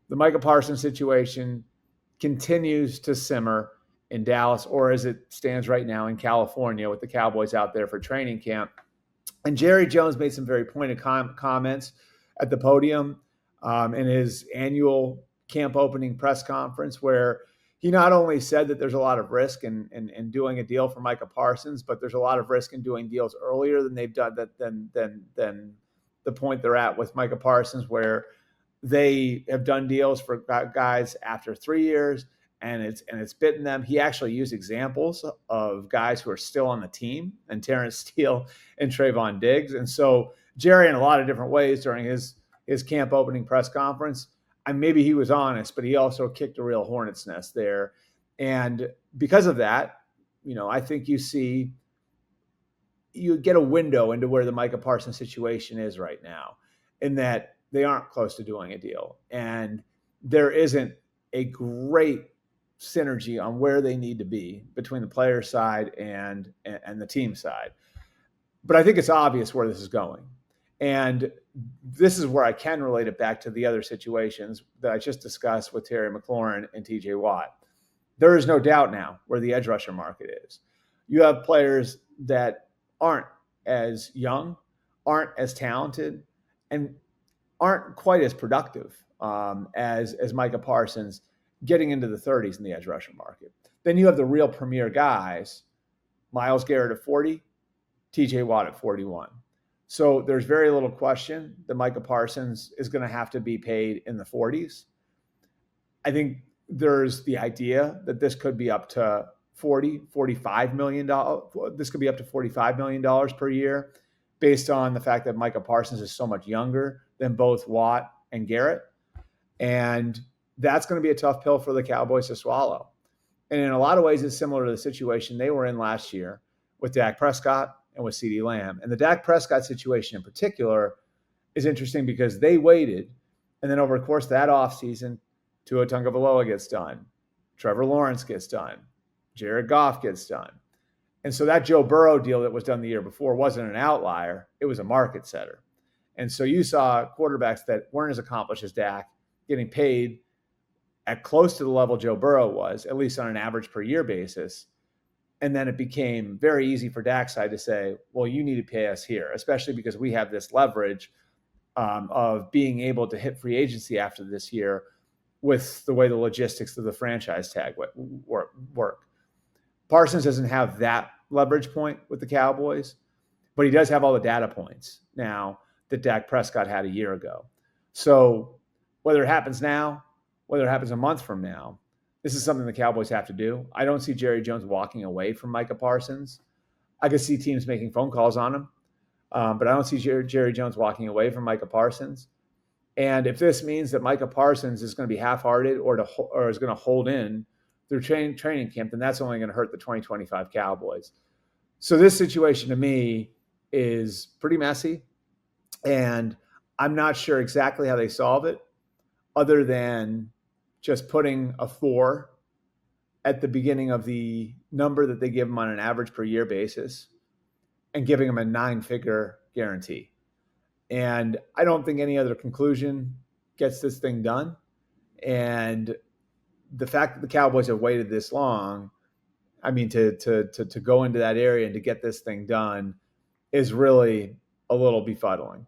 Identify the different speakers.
Speaker 1: the Micah Parsons situation continues to simmer in Dallas, or as it stands right now in California with the Cowboys out there for training camp. And Jerry Jones made some very pointed comments at the podium in his annual camp opening press conference, where he not only said that there's a lot of risk in doing a deal for Micah Parsons, but there's a lot of risk in doing deals earlier than they've done that than the point they're at with Micah Parsons, where they have done deals for guys after 3 years, and it's bitten them. He actually used examples of guys who are still on the team, and Terrence Steele and Trayvon Diggs. And so Jerry, in a lot of different ways during his camp opening press conference, and maybe he was honest, but he also kicked a real hornet's nest there. And because of that, I think you get a window into where the Micah Parsons situation is right now, in that they aren't close to doing a deal. And there isn't a great synergy on where they need to be between the player side and the team side. But I think it's obvious where this is going. And this is where I can relate it back to the other situations that I just discussed with Terry McLaurin and TJ Watt. There is no doubt now where the edge rusher market is. You have players that aren't as young, aren't as talented, and aren't quite as productive as Micah Parsons getting into the 30s in the edge rusher market. Then you have the real premier guys, Myles Garrett at 40, TJ Watt at 41. So there's very little question that Micah Parsons is going to have to be paid in the 40s. I think there's the idea that this could be up to $45 million. This could be up to $45 million per year, based on the fact that Micah Parsons is so much younger than both Watt and Garrett. And that's going to be a tough pill for the Cowboys to swallow. And in a lot of ways, it's similar to the situation they were in last year with Dak Prescott and with CeeDee Lamb. And the Dak Prescott situation in particular is interesting because they waited, and then over the course of that offseason, Tua Tagovailoa gets done, Trevor Lawrence gets done, Jared Goff gets done. And so that Joe Burrow deal that was done the year before wasn't an outlier. It was a market setter. And so you saw quarterbacks that weren't as accomplished as Dak getting paid at close to the level Joe Burrow was, at least on an average per year basis. And then it became very easy for Dak's side to say, well, you need to pay us here, especially because we have this leverage of being able to hit free agency after this year with the way the logistics of the franchise tag work. Parsons doesn't have that leverage point with the Cowboys, but he does have all the data points now that Dak Prescott had a year ago. So whether it happens now, whether it happens a month from now, this is something the Cowboys have to do. I don't see Jerry Jones walking away from Micah Parsons. I could see teams making phone calls on him, but I don't see Jerry Jones walking away from Micah Parsons. And if this means that Micah Parsons is going to be half-hearted or is going to hold in through training camp, then that's only going to hurt the 2025 Cowboys. So this situation to me is pretty messy, and I'm not sure exactly how they solve it, other than just putting a 4 at the beginning of the number that they give them on an average per year basis and giving them a 9-figure guarantee. And I don't think any other conclusion gets this thing done. And the fact that the Cowboys have waited this long, I mean, to go into that area and to get this thing done is really a little befuddling.